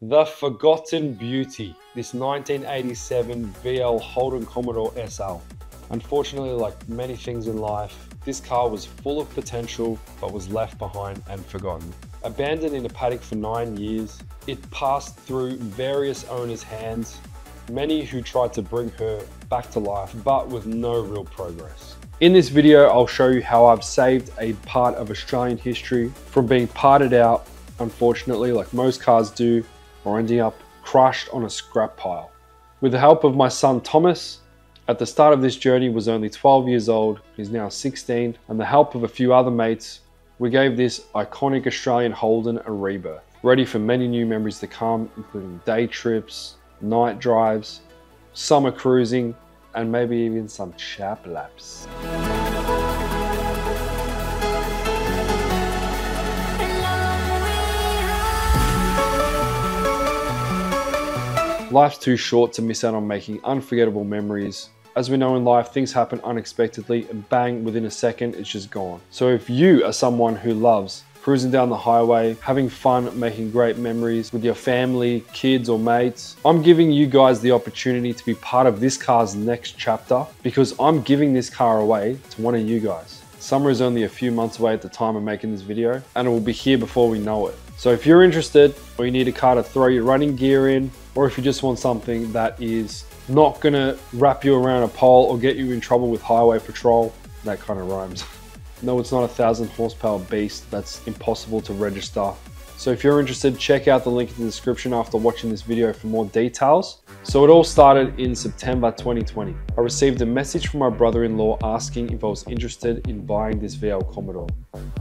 The forgotten beauty, this 1987 VL Holden Commodore SL. Unfortunately, like many things in life, this car was full of potential but was left behind and forgotten. Abandoned in a paddock for 9 years, it passed through various owners' hands, many who tried to bring her back to life but with no real progress. In this video, I'll show you how I've saved a part of Australian history from being parted out, unfortunately, like most cars do, or ending up crushed on a scrap pile. With the help of my son Thomas, at the start of this journey was only 12 years old, he's now 16, and the help of a few other mates, we gave this iconic Australian Holden a rebirth, ready for many new memories to come, including day trips, night drives, summer cruising, and maybe even some chap laps. Life's too short to miss out on making unforgettable memories. As we know in life, things happen unexpectedly and bang, within a second, it's just gone. So if you are someone who loves cruising down the highway, having fun, making great memories with your family, kids or mates, I'm giving you guys the opportunity to be part of this car's next chapter because I'm giving this car away to one of you guys. Summer is only a few months away at the time of making this video and it will be here before we know it. So if you're interested or you need a car to throw your running gear in, or if you just want something that is not gonna wrap you around a pole or get you in trouble with highway patrol, that kind of rhymes. No, it's not a 1,000 horsepower beast that's impossible to register. So if you're interested, check out the link in the description after watching this video for more details. So it all started in September 2020. I received a message from my brother-in-law asking if I was interested in buying this VL Commodore.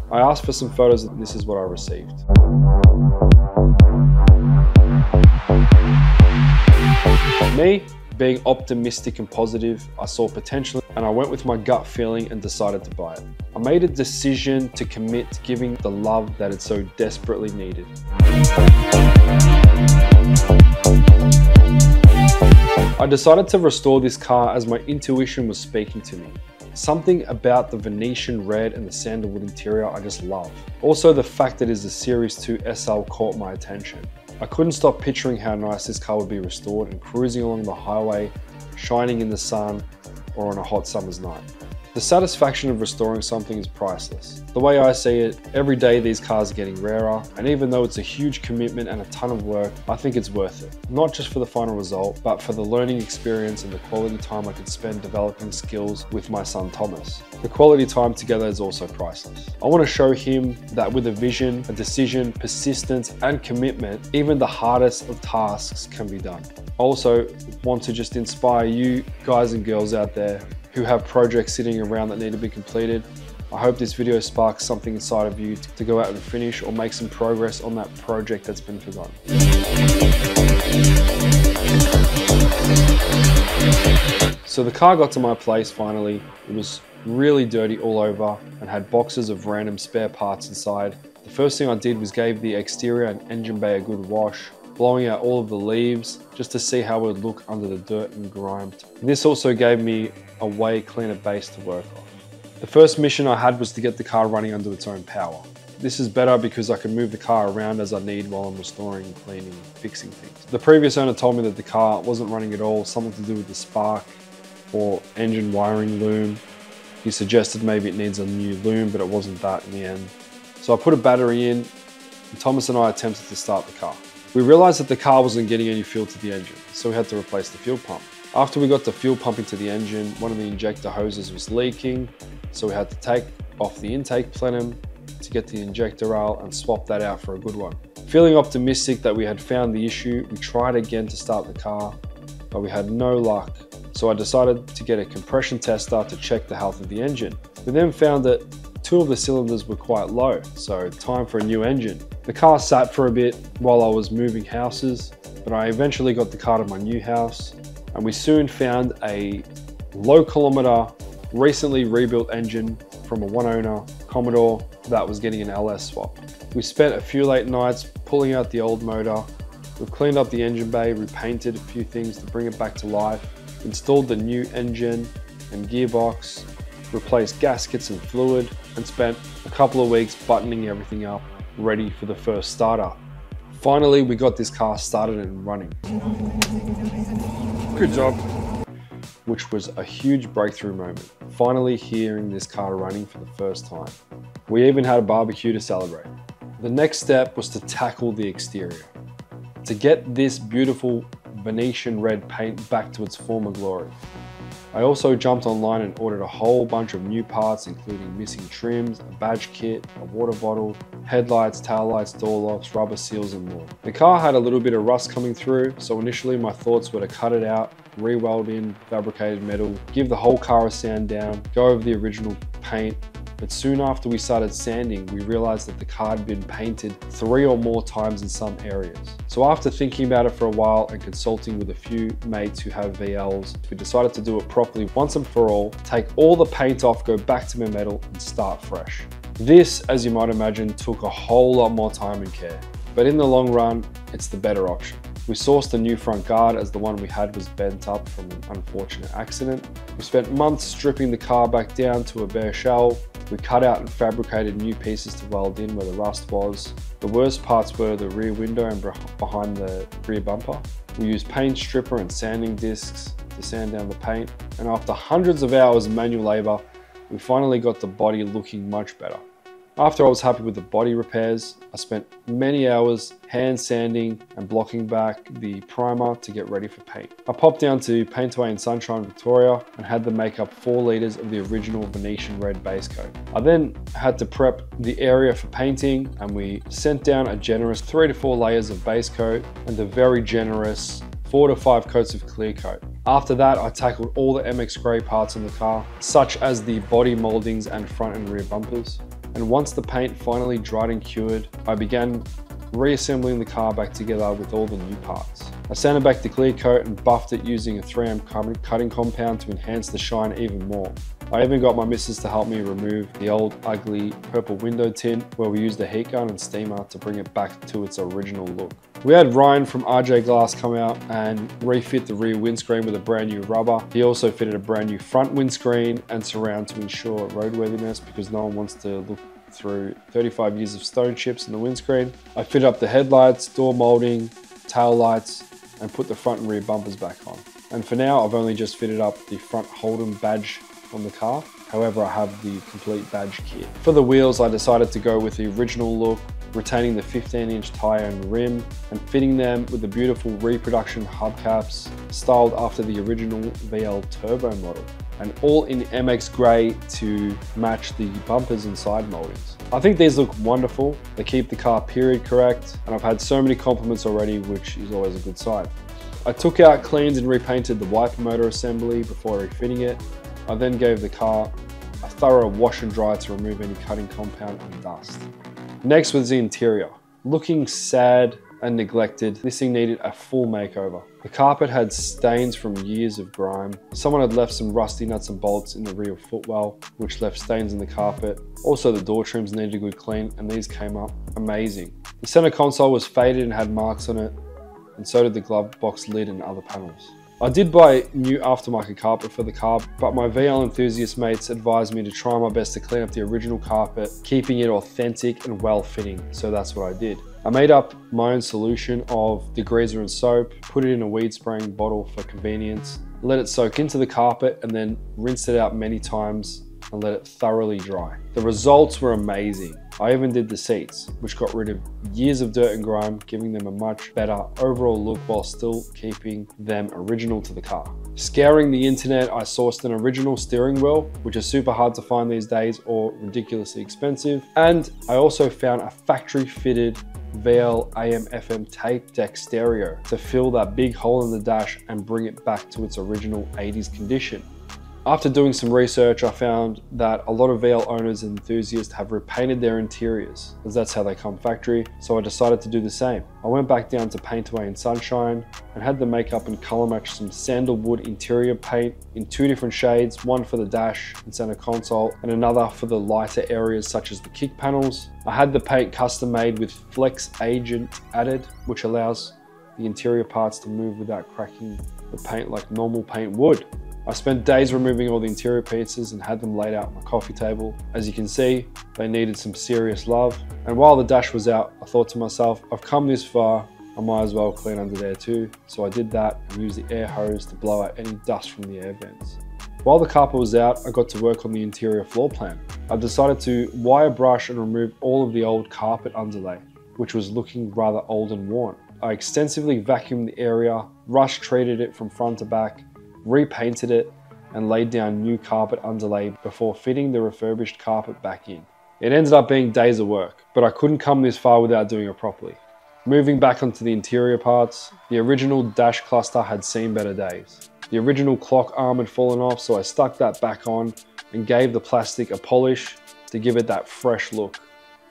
I asked for some photos and this is what I received. Me, being optimistic and positive, I saw potential and I went with my gut feeling and decided to buy it. I made a decision to commit to giving the love that it so desperately needed. I decided to restore this car as my intuition was speaking to me. Something about the Venetian red and the sandalwood interior I just love. Also the fact that it is a Series 2 SL caught my attention. I couldn't stop picturing how nice this car would be restored and cruising along the highway, shining in the sun, or on a hot summer's night. The satisfaction of restoring something is priceless. The way I see it, every day these cars are getting rarer, and even though it's a huge commitment and a ton of work, I think it's worth it. Not just for the final result, but for the learning experience and the quality time I could spend developing skills with my son Thomas. The quality time together is also priceless. I want to show him that with a vision, a decision, persistence, and commitment, even the hardest of tasks can be done. I also want to just inspire you guys and girls out there who have projects sitting around that need to be completed. I hope this video sparks something inside of you to go out and finish or make some progress on that project that's been forgotten. So the car got to my place finally. It was really dirty all over and had boxes of random spare parts inside. The first thing I did was gave the exterior and engine bay a good wash, blowing out all of the leaves just to see how it would look under the dirt and grimed. And this also gave me a way cleaner base to work off. The first mission I had was to get the car running under its own power. This is better because I can move the car around as I need while I'm restoring, cleaning, fixing things. The previous owner told me that the car wasn't running at all, something to do with the spark or engine wiring loom. He suggested maybe it needs a new loom, but it wasn't that in the end. So I put a battery in and Thomas and I attempted to start the car. We realized that the car wasn't getting any fuel to the engine, so we had to replace the fuel pump. After we got the fuel pump into the engine, one of the injector hoses was leaking, so we had to take off the intake plenum to get the injector rail and swap that out for a good one. Feeling optimistic that we had found the issue, we tried again to start the car, but we had no luck. So I decided to get a compression tester to check the health of the engine. We then found that 2 of the cylinders were quite low, so time for a new engine. The car sat for a bit while I was moving houses, but I eventually got the car to my new house, and we soon found a low kilometer, recently rebuilt engine from a one owner Commodore that was getting an LS swap. We spent a few late nights pulling out the old motor. We cleaned up the engine bay, repainted a few things to bring it back to life, installed the new engine and gearbox, replaced gaskets and fluid, and spent a couple of weeks buttoning everything up, ready for the first startup. Finally, we got this car started and running. Good job. Which was a huge breakthrough moment. Finally hearing this car running for the first time. We even had a barbecue to celebrate. The next step was to tackle the exterior. To get this beautiful Venetian red paint back to its former glory. I also jumped online and ordered a whole bunch of new parts, including missing trims, a badge kit, a water bottle, headlights, tail lights, door locks, rubber seals and more. The car had a little bit of rust coming through, so initially my thoughts were to cut it out, re-weld in fabricated metal, give the whole car a sand down, go over the original paint. But soon after we started sanding, we realized that the car had been painted 3 or more times in some areas. So after thinking about it for a while and consulting with a few mates who have VLs, we decided to do it properly once and for all, take all the paint off, go back to my metal and start fresh. This, as you might imagine, took a whole lot more time and care. But in the long run, it's the better option. We sourced a new front guard as the one we had was bent up from an unfortunate accident. We spent months stripping the car back down to a bare shell. We cut out and fabricated new pieces to weld in where the rust was. The worst parts were the rear window and behind the rear bumper. We used paint stripper and sanding discs to sand down the paint. And after hundreds of hours of manual labor, we finally got the body looking much better. After I was happy with the body repairs, I spent many hours hand sanding and blocking back the primer to get ready for paint. I popped down to Paint Away in Sunshine, Victoria and had them make up 4 litres of the original Venetian red base coat. I then had to prep the area for painting and we sent down a generous 3 to 4 layers of base coat and a very generous 4 to 5 coats of clear coat. After that, I tackled all the MX grey parts in the car, such as the body mouldings and front and rear bumpers. And once the paint finally dried and cured, I began reassembling the car back together with all the new parts. I sanded back the clear coat and buffed it using a 3M cutting compound to enhance the shine even more. I even got my missus to help me remove the old ugly purple window tint where we used a heat gun and steamer to bring it back to its original look. We had Ryan from RJ Glass come out and refit the rear windscreen with a brand new rubber. He also fitted a brand new front windscreen and surround to ensure roadworthiness because no one wants to look through 35 years of stone chips in the windscreen. I fitted up the headlights, door molding, tail lights, and put the front and rear bumpers back on. And for now, I've only just fitted up the front Holden badge on the car. However, I have the complete badge kit. For the wheels, I decided to go with the original look, retaining the 15-inch tire and rim and fitting them with the beautiful reproduction hubcaps styled after the original VL Turbo model, and all in MX grey to match the bumpers and side moldings. I think these look wonderful. They keep the car period correct, and I've had so many compliments already, which is always a good sign. I took out, cleaned and repainted the wiper motor assembly before refitting it. I then gave the car a thorough wash and dry to remove any cutting compound and dust. Next was the interior. Looking sad and neglected, this thing needed a full makeover. The carpet had stains from years of grime. Someone had left some rusty nuts and bolts in the rear footwell, which left stains in the carpet. Also, the door trims needed a good clean, and these came up amazing. The center console was faded and had marks on it, and so did the glove box lid and other panels. I did buy new aftermarket carpet for the car, but my VL enthusiast mates advised me to try my best to clean up the original carpet, keeping it authentic and well-fitting, so that's what I did. I made up my own solution of degreaser and soap, put it in a weed spraying bottle for convenience, let it soak into the carpet and then rinsed it out many times and let it thoroughly dry. The results were amazing. I even did the seats, which got rid of years of dirt and grime, giving them a much better overall look while still keeping them original to the car. Scouring the internet, I sourced an original steering wheel, which is super hard to find these days or ridiculously expensive. And I also found a factory fitted VL AM FM tape deck stereo to fill that big hole in the dash and bring it back to its original 80s condition. After doing some research, I found that a lot of VL owners and enthusiasts have repainted their interiors, as that's how they come factory, so I decided to do the same. I went back down to Paint Away in Sunshine and had them make up and color match some sandalwood interior paint in 2 different shades, one for the dash and center console and another for the lighter areas such as the kick panels. I had the paint custom made with flex agent added, which allows the interior parts to move without cracking the paint like normal paint would. I spent days removing all the interior pieces and had them laid out on my coffee table. As you can see, they needed some serious love. And while the dash was out, I thought to myself, I've come this far, I might as well clean under there too. So I did that and used the air hose to blow out any dust from the air vents. While the carpet was out, I got to work on the interior floor plan. I decided to wire brush and remove all of the old carpet underlay, which was looking rather old and worn. I extensively vacuumed the area, rush treated it from front to back, repainted it, and laid down new carpet underlay before fitting the refurbished carpet back in. It ended up being days of work, but I couldn't come this far without doing it properly. Moving back onto the interior parts, the original dash cluster had seen better days. The original clock arm had fallen off, so I stuck that back on and gave the plastic a polish to give it that fresh look.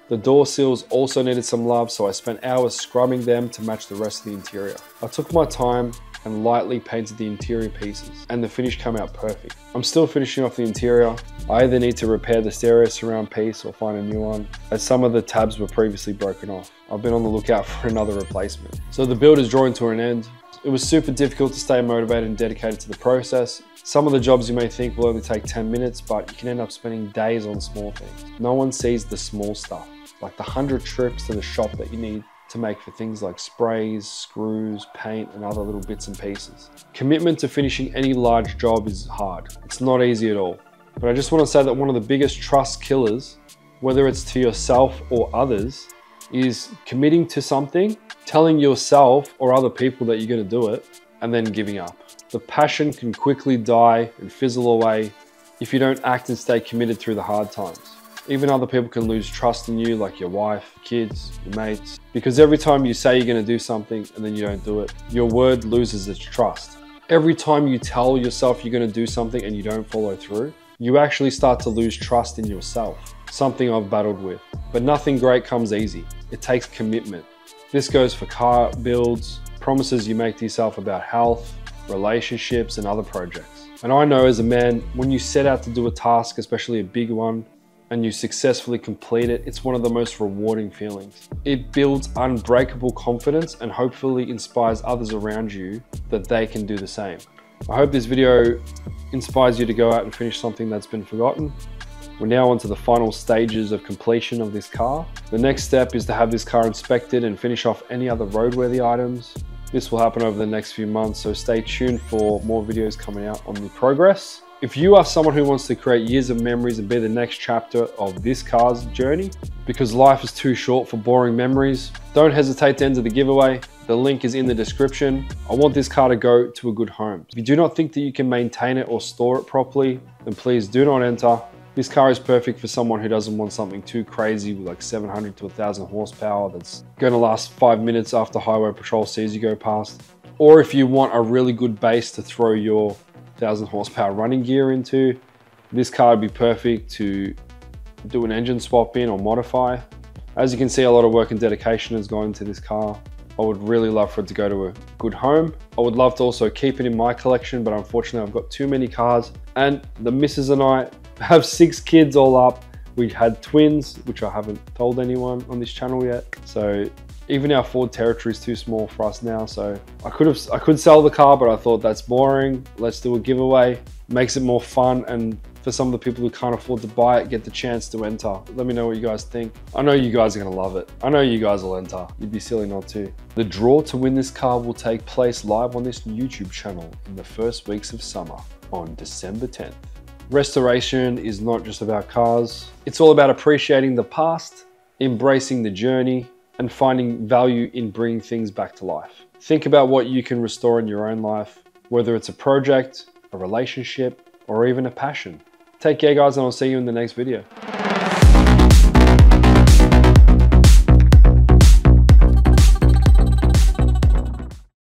The door sills also needed some love, so I spent hours scrubbing them to match the rest of the interior. I took my time and lightly painted the interior pieces, and the finish came out perfect. I'm still finishing off the interior. I either need to repair the stereo surround piece or find a new one, as some of the tabs were previously broken off. I've been on the lookout for another replacement. So the build is drawing to an end. It was super difficult to stay motivated and dedicated to the process. Some of the jobs you may think will only take 10 minutes, but you can end up spending days on small things. No one sees the small stuff, like the 100 trips to the shop that you need to make for things like sprays, screws, paint, and other little bits and pieces. Commitment to finishing any large job is hard. It's not easy at all. But I just want to say that one of the biggest trust killers, whether it's to yourself or others, is committing to something, telling yourself or other people that you're going to do it, and then giving up. The passion can quickly die and fizzle away if you don't act and stay committed through the hard times. Even other people can lose trust in you, like your wife, kids, your mates, because every time you say you're going to do something and then you don't do it, your word loses its trust. Every time you tell yourself you're going to do something and you don't follow through, you actually start to lose trust in yourself, something I've battled with. But nothing great comes easy. It takes commitment. This goes for car builds, promises you make to yourself about health, relationships, and other projects. And I know as a man, when you set out to do a task, especially a big one, and you successfully complete it, it's one of the most rewarding feelings. It builds unbreakable confidence and hopefully inspires others around you that they can do the same. I hope this video inspires you to go out and finish something that's been forgotten. We're now on to the final stages of completion of this car. The next step is to have this car inspected and finish off any other roadworthy items. This will happen over the next few months, so stay tuned for more videos coming out on the progress. If you are someone who wants to create years of memories and be the next chapter of this car's journey, because life is too short for boring memories, don't hesitate to enter the giveaway. The link is in the description. I want this car to go to a good home. If you do not think that you can maintain it or store it properly, then please do not enter. This car is perfect for someone who doesn't want something too crazy with like 700 to 1,000 horsepower that's going to last 5 minutes after highway patrol sees you go past. Or if you want a really good base to throw your 1,000 horsepower running gear into, this car would be perfect to do an engine swap in or modify. As you can see, a lot of work and dedication has gone into this car. I would really love for it to go to a good home. I would love to also keep it in my collection, but unfortunately I've got too many cars, and the missus and I have 6 kids all up. We had twins, which I haven't told anyone on this channel yet. So even our Ford Territory is too small for us now. So I could sell the car, but I thought that's boring. Let's do a giveaway. Makes it more fun, and for some of the people who can't afford to buy it, get the chance to enter. Let me know what you guys think. I know you guys are gonna love it. I know you guys will enter. You'd be silly not to. The draw to win this car will take place live on this YouTube channel in the first weeks of summer on December 10th. Restoration is not just about cars. It's all about appreciating the past, embracing the journey, and finding value in bringing things back to life. Think about what you can restore in your own life, whether it's a project, a relationship, or even a passion. Take care guys, and I'll see you in the next video.